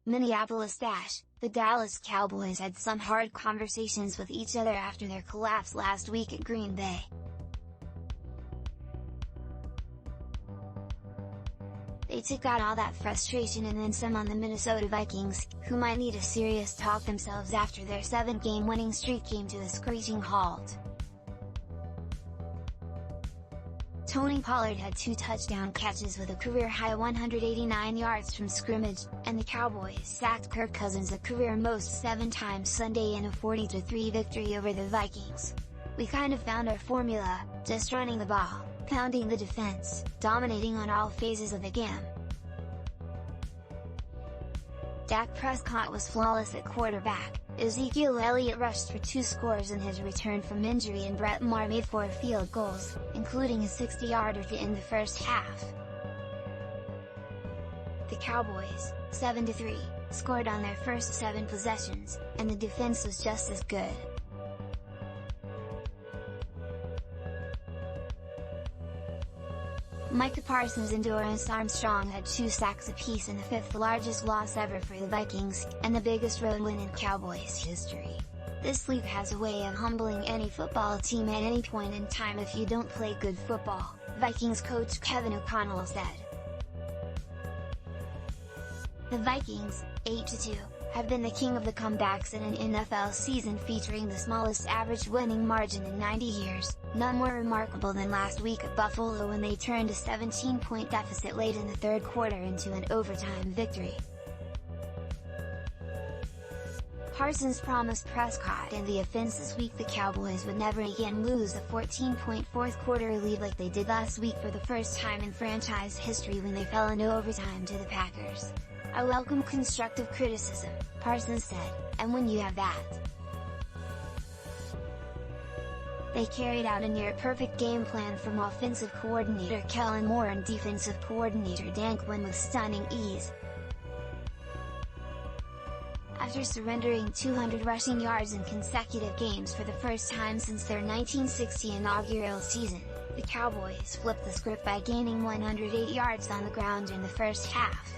Minneapolis. The Dallas Cowboys had some hard conversations with each other after their collapse last week at Green Bay. They took out all that frustration and then some on the Minnesota Vikings, who might need a serious talk themselves after their 7-game winning streak came to a screeching halt. Pollard had 2 touchdown catches with a career-high 189 yards from scrimmage, and the Cowboys sacked Kirk Cousins a career-most 7 times Sunday in a 40-3 victory over the Vikings. "We kind of found our formula, just running the ball, pounding the defense, dominating on all phases of the game." Dak Prescott was flawless at quarterback, Ezekiel Elliott rushed for 2 scores in his return from injury, and Brett Maher made 4 field goals, including a 60-yarder to end the first half. The Cowboys, 7-3, scored on their first 7 possessions, and the defense was just as good. Micah, Parsons and Dorance Armstrong had 2 sacks apiece in the 5th largest loss ever for the Vikings, and the biggest road win in Cowboys history. "This league has a way of humbling any football team at any point in time if you don't play good football," Vikings coach Kevin O'Connell said. The Vikings, 8-2, have been the king of the comebacks in an NFL season featuring the smallest average winning margin in 90 years, none more remarkable than last week at Buffalo when they turned a 17-point deficit late in the 3rd quarter into an overtime victory. Parsons promised Prescott and the offense this week the Cowboys would never again lose a 14-point 4th quarter lead like they did last week for the first time in franchise history when they fell into overtime to the Packers. "I welcome constructive criticism," Parsons said, "and when you have that, they carried out a near-perfect game plan from offensive coordinator Kellen Moore and defensive coordinator Dan Quinn with stunning ease." After surrendering 200 rushing yards in consecutive games for the first time since their 1960 inaugural season, the Cowboys flipped the script by gaining 108 yards on the ground in the first half.